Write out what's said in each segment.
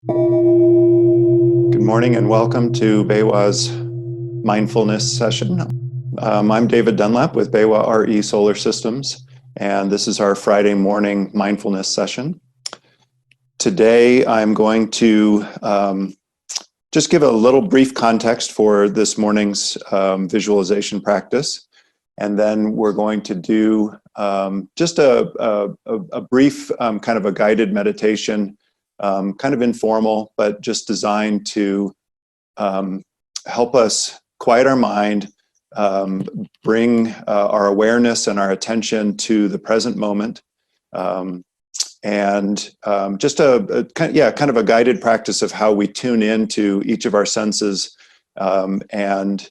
Good morning and welcome to BayWa's Mindfulness session. I'm David Dunlap with BayWa RE Solar Systems, and this is our Friday morning mindfulness session. Today I'm going to just give a little brief context for this morning's visualization practice, and then we're going to do just a brief kind of a guided meditation, kind of informal, but just designed to help us quiet our mind, bring our awareness and our attention to the present moment, and just a kind of a guided practice of how we tune into each of our senses, and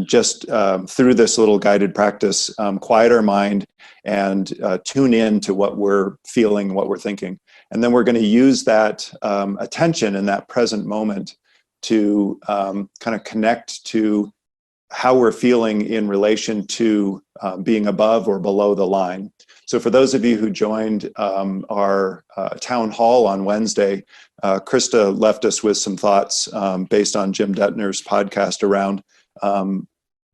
just through this little guided practice, quiet our mind and tune in to what we're feeling, what we're thinking. And then we're going to use that attention in that present moment to kind of connect to how we're feeling in relation to being above or below the line. So for those of you who joined our town hall on Wednesday, Krista left us with some thoughts based on Jim Detner's podcast around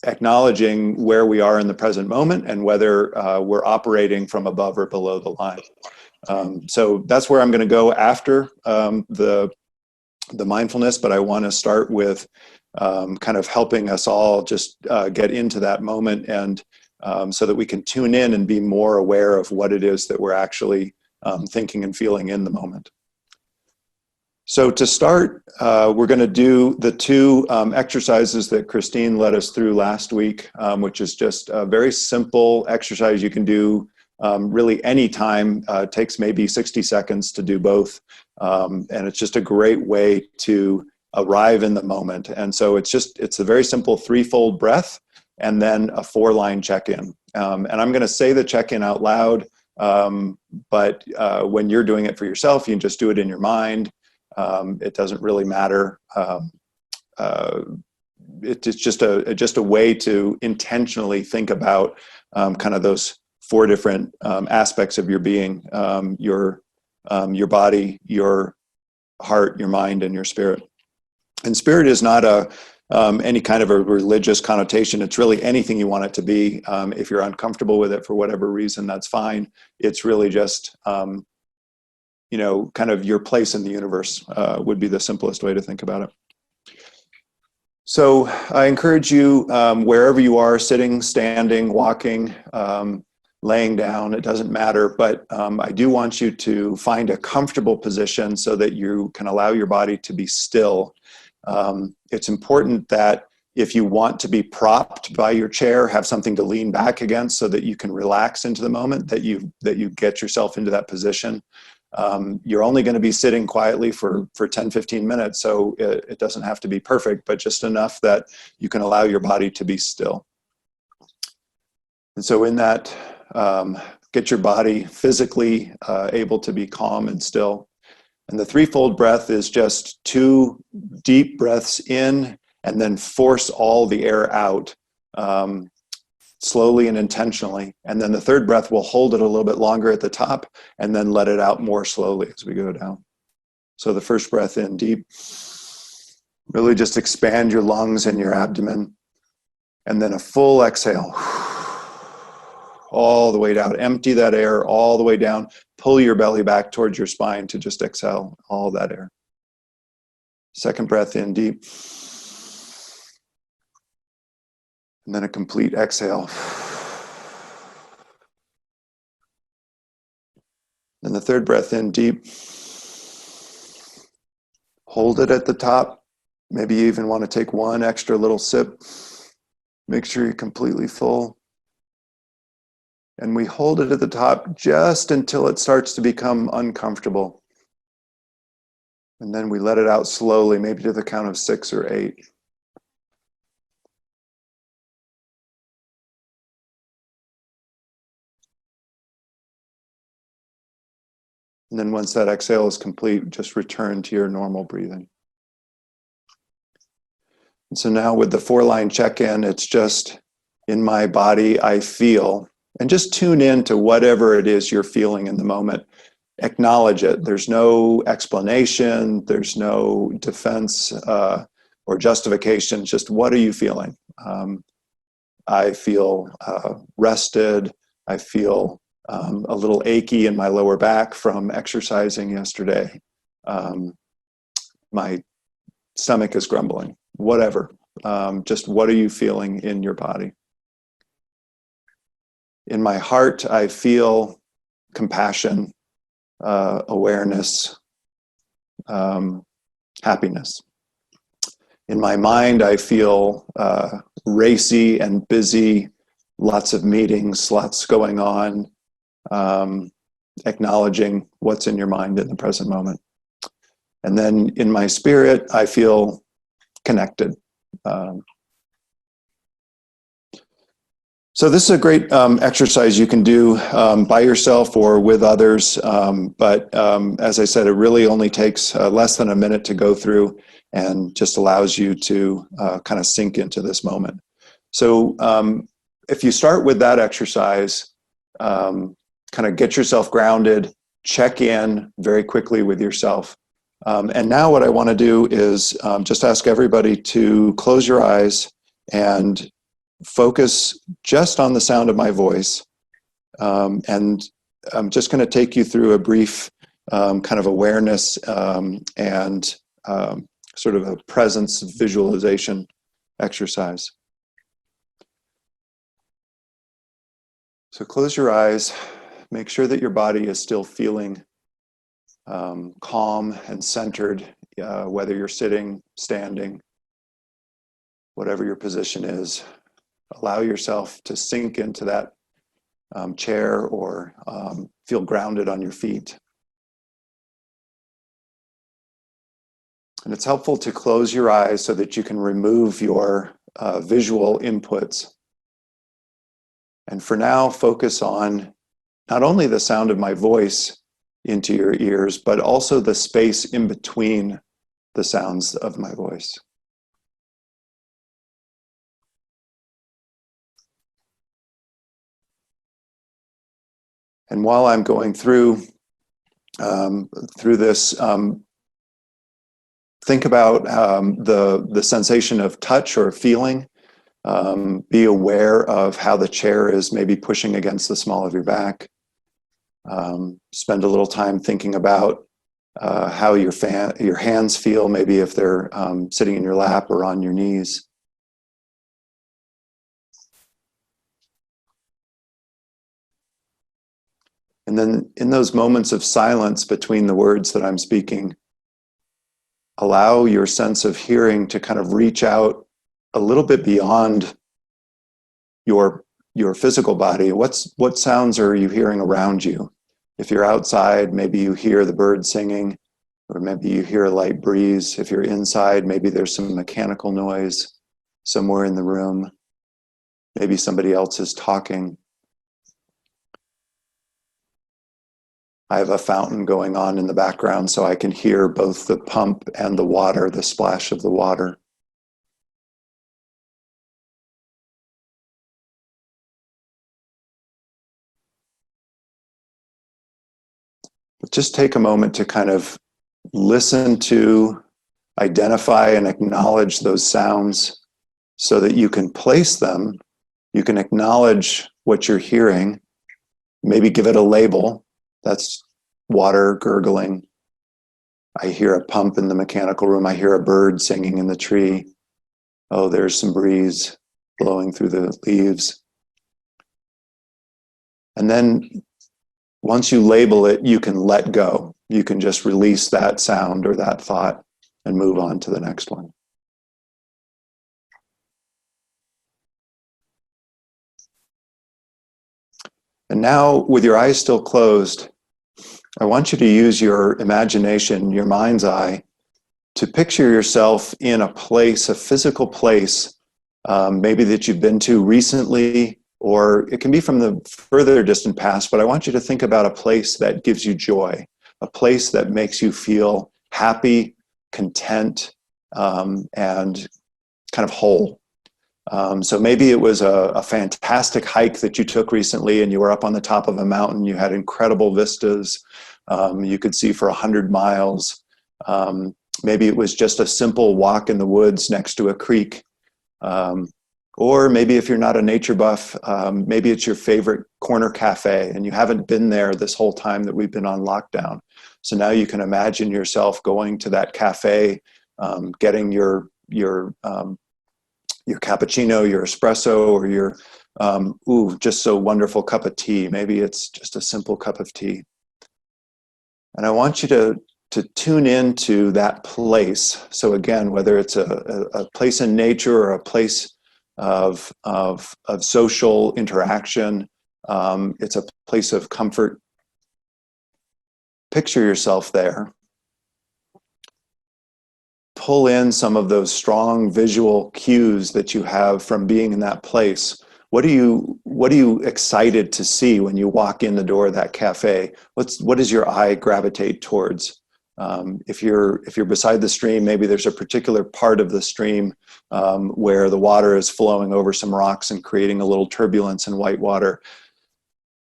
acknowledging where we are in the present moment and whether we're operating from above or below the line. So that's where I'm going to go after the mindfulness, but I want to start with kind of helping us all just get into that moment, and so that we can tune in and be more aware of what it is that we're actually thinking and feeling in the moment. So to start, we're going to do the two exercises that Christine led us through last week, which is just a very simple exercise you can do really any time. It takes maybe 60 seconds to do both, and it's just a great way to arrive in the moment. And so it's a very simple threefold breath and then a 4-line check-in. And I'm going to say the check-in out loud, but when you're doing it for yourself, you can just do it in your mind. It doesn't really matter. It's just a way to intentionally think about kind of those 4 different aspects of your being: your body, your heart, your mind, and your spirit. And spirit is not any kind of a religious connotation. It's really anything you want it to be. If you're uncomfortable with it for whatever reason, that's fine. It's really just kind of your place in the universe would be the simplest way to think about it. So I encourage you, wherever you are, sitting, standing, walking, laying down, it doesn't matter, but I do want you to find a comfortable position so that you can allow your body to be still. It's important that if you want to be propped by your chair, have something to lean back against so that you can relax into the moment, that you get yourself into that position. You're only going to be sitting quietly for 10, 15 minutes, so it doesn't have to be perfect, but just enough that you can allow your body to be still. And so in that, get your body physically able to be calm and still. And the threefold breath is just 2 deep breaths in and then force all the air out slowly and intentionally. And then the third breath, we'll hold it a little bit longer at the top and then let it out more slowly as we go down. So the first breath in deep, really just expand your lungs and your abdomen. And then a full exhale. All the way down. Empty that air all the way down. Pull your belly back towards your spine to just exhale all that air. Second breath in deep. And then a complete exhale. And the third breath in deep. Hold it at the top. Maybe you even want to take 1 extra little sip. Make sure you're completely full. And we hold it at the top just until it starts to become uncomfortable. And then we let it out slowly, maybe to the count of 6 or 8. And then once that exhale is complete, just return to your normal breathing. And so now with the 4-line check-in, it's just in my body, I feel. And just tune in to whatever it is you're feeling in the moment. acknowledge it. There's no explanation, there's no defense or justification, just what are you feeling? I feel rested, I feel a little achy in my lower back from exercising yesterday. My stomach is grumbling, whatever. Just what are you feeling in your body? In my heart, I feel compassion, awareness, happiness. In my mind, I feel racy and busy, lots of meetings, lots going on, acknowledging what's in your mind in the present moment. And then in my spirit, I feel connected. So this is a great exercise you can do by yourself or with others. But as I said, it really only takes less than a minute to go through and just allows you to kind of sink into this moment. So if you start with that exercise, kind of get yourself grounded, check in very quickly with yourself. And now what I want to do is just ask everybody to close your eyes and focus just on the sound of my voice. And I'm just going to take you through a brief kind of awareness and sort of a presence visualization exercise. So close your eyes, make sure that your body is still feeling calm and centered, whether you're sitting, standing, whatever your position is. Allow yourself to sink into that chair or feel grounded on your feet. And it's helpful to close your eyes so that you can remove your visual inputs. And for now, focus on not only the sound of my voice into your ears, but also the space in between the sounds of my voice. And while I'm going through this, think about the sensation of touch or feeling. Be aware of how the chair is maybe pushing against the small of your back. Spend a little time thinking about how your hands feel, maybe if they're sitting in your lap or on your knees. And then in those moments of silence between the words that I'm speaking, allow your sense of hearing to kind of reach out a little bit beyond your physical body. What sounds are you hearing around you? If you're outside, maybe you hear the birds singing, or maybe you hear a light breeze. If you're inside, maybe there's some mechanical noise somewhere in the room. Maybe somebody else is talking. I have a fountain going on in the background, so I can hear both the pump and the water, the splash of the water. But just take a moment to kind of listen to, identify, and acknowledge those sounds so that you can place them. You can acknowledge what you're hearing, maybe give it a label. That's water gurgling. I hear a pump in the mechanical room. I hear a bird singing in the tree. Oh, there's some breeze blowing through the leaves. And then once you label it, you can let go. You can just release that sound or that thought and move on to the next one. And now, with your eyes still closed, I want you to use your imagination, your mind's eye, to picture yourself in a place, a physical place, maybe that you've been to recently, or it can be from the further distant past, but I want you to think about a place that gives you joy, a place that makes you feel happy, content, and kind of whole. So maybe it was a fantastic hike that you took recently and you were up on the top of a mountain, you had incredible vistas, You could see for 100 miles. Maybe it was just a simple walk in the woods next to a creek. Or maybe if you're not a nature buff, maybe it's your favorite corner cafe and you haven't been there this whole time that we've been on lockdown. So now you can imagine yourself going to that cafe, getting your cappuccino, your espresso, or your just so wonderful cup of tea. Maybe it's just a simple cup of tea. And I want you to tune into that place. So again, whether it's a place in nature or a place of social interaction, it's a place of comfort. Picture yourself there. Pull in some of those strong visual cues that you have from being in that place. What are you excited to see when you walk in the door of that cafe? What does your eye gravitate towards? If you're beside the stream, maybe there's a particular part of the stream where the water is flowing over some rocks and creating a little turbulence in white water.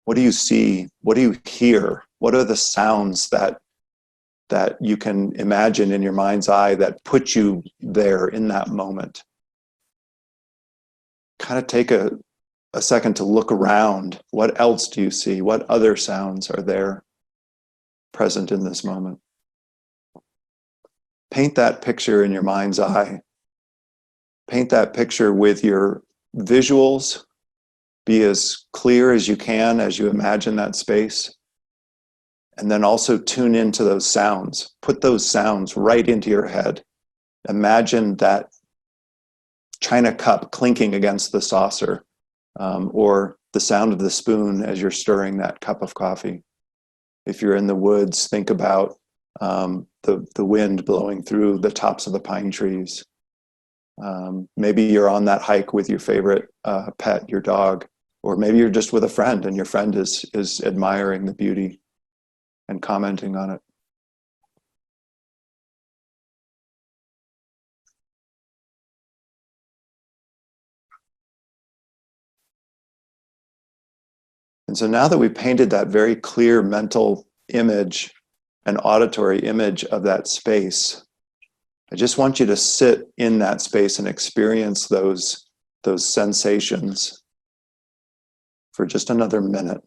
What do you see? What do you hear? What are the sounds that you can imagine in your mind's eye that put you there in that moment? Kind of take a second to look around. What else do you see? What other sounds are there present in this moment? Paint that picture in your mind's eye. Paint that picture with your visuals. Be as clear as you can as you imagine that space. And then also tune into those sounds. Put those sounds right into your head. Imagine that china cup clinking against the saucer, or the sound of the spoon as you're stirring that cup of coffee. If you're in the woods, think about the wind blowing through the tops of the pine trees. Maybe you're on that hike with your favorite pet, your dog, or maybe you're just with a friend and your friend is admiring the beauty and commenting on it. And so now that we've painted that very clear mental image, an auditory image of that space, I just want you to sit in that space and experience those sensations for just another minute.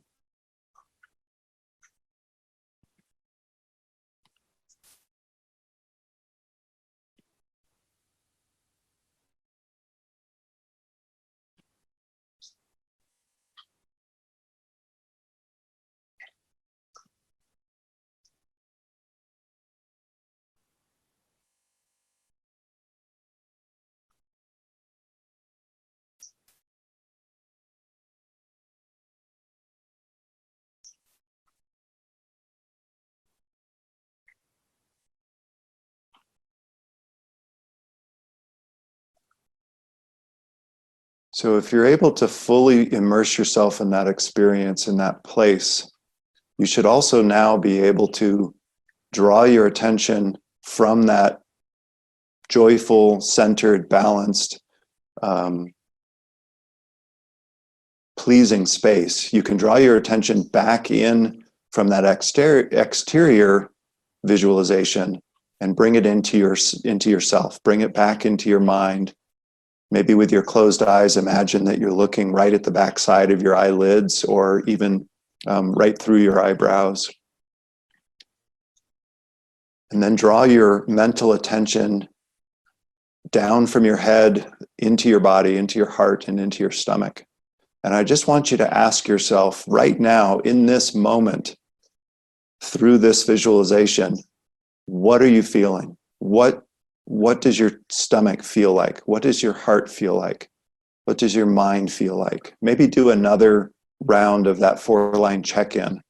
So if you're able to fully immerse yourself in that experience, in that place, you should also now be able to draw your attention from that joyful, centered, balanced, pleasing space. You can draw your attention back in from that exterior visualization and bring it into yourself. Bring it back into your mind. Maybe with your closed eyes, imagine that you're looking right at the backside of your eyelids or even right through your eyebrows. And then draw your mental attention down from your head into your body, into your heart, and into your stomach. And I just want you to ask yourself right now, in this moment, through this visualization, what are you feeling? What does your stomach feel like? What does your heart feel like? What does your mind feel like? Maybe do another round of that 4-line check-in.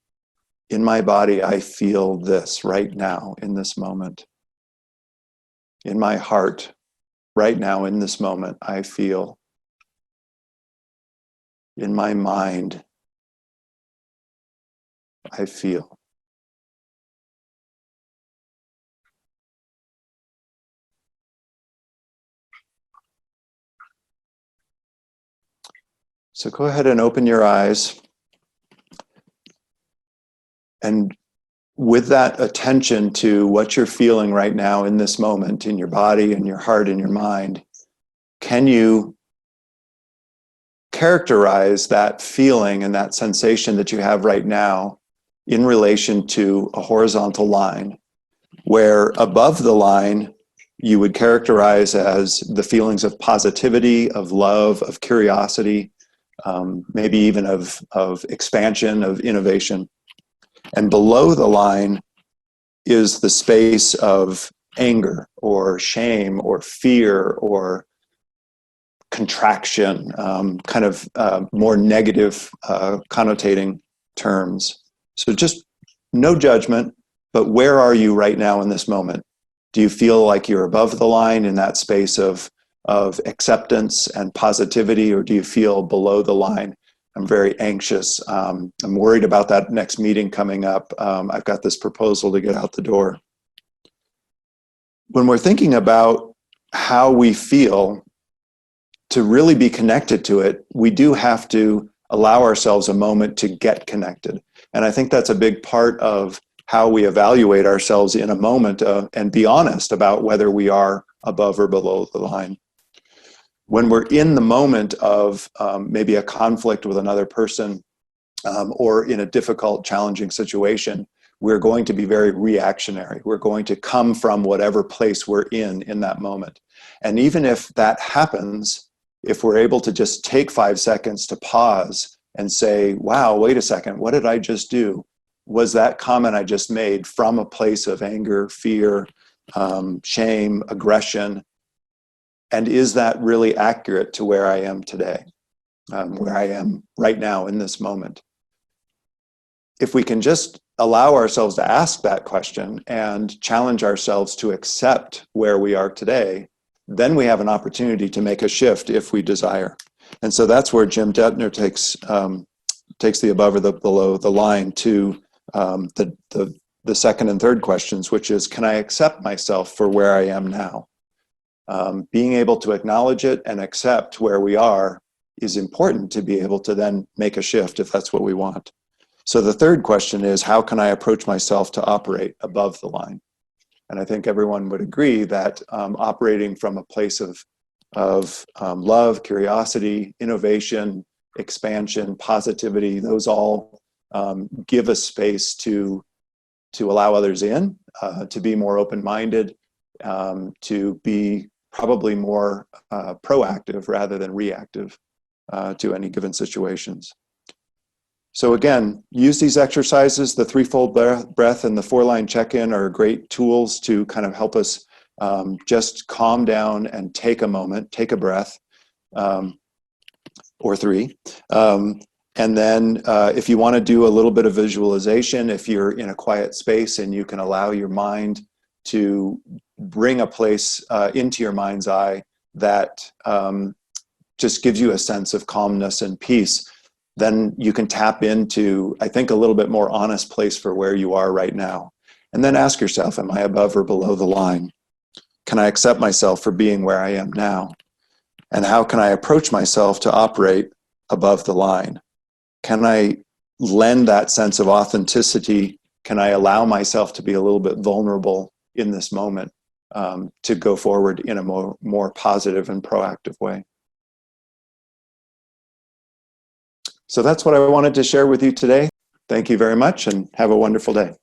In my body, I feel this right now, in this moment. In my heart, right now, in this moment, I feel. In my mind, I feel. So go ahead and open your eyes and with that attention to what you're feeling right now in this moment, in your body and your heart and your mind, can you characterize that feeling and that sensation that you have right now in relation to a horizontal line, where above the line you would characterize as the feelings of positivity, of love, of curiosity, maybe even of expansion, of innovation. And below the line is the space of anger or shame or fear or contraction, kind of more negative connotating terms. So just no judgment, but where are you right now in this moment? Do you feel like you're above the line in that space of acceptance and positivity, or do you feel below the line? I'm very anxious. I'm worried about that next meeting coming up. I've got this proposal to get out the door. When we're thinking about how we feel, to really be connected to it, we do have to allow ourselves a moment to get connected. And I think that's a big part of how we evaluate ourselves in a moment and be honest about whether we are above or below the line. When we're in the moment of maybe a conflict with another person or in a difficult, challenging situation, we're going to be very reactionary. We're going to come from whatever place we're in that moment. And even if that happens, if we're able to just take 5 seconds to pause and say, wow, wait a second, what did I just do? Was that comment I just made from a place of anger, fear, shame, aggression? And is that really accurate to where I am today, where I am right now in this moment? If we can just allow ourselves to ask that question and challenge ourselves to accept where we are today, then we have an opportunity to make a shift if we desire. And so that's where Jim Detner takes the above or the below the line to the second and third questions, which is, can I accept myself for where I am now? Being able to acknowledge it and accept where we are is important to be able to then make a shift if that's what we want. So the third question is, how can I approach myself to operate above the line? And I think everyone would agree that operating from a place of love, curiosity, innovation, expansion, positivity, those all give us space to allow others in, to be more open-minded, to be probably more proactive rather than reactive to any given situations. So again, use these exercises. The threefold breath and the 4-line check-in are great tools to kind of help us just calm down and take a moment, take a breath, or 3. And then if you want to do a little bit of visualization, if you're in a quiet space and you can allow your mind to bring a place into your mind's eye that just gives you a sense of calmness and peace, then you can tap into, I think, a little bit more honest place for where you are right now. And then ask yourself, am I above or below the line? Can I accept myself for being where I am now? And how can I approach myself to operate above the line? Can I lend that sense of authenticity? Can I allow myself to be a little bit vulnerable in this moment to go forward in a more positive and proactive way? So that's what I wanted to share with you today. Thank you very much and have a wonderful day.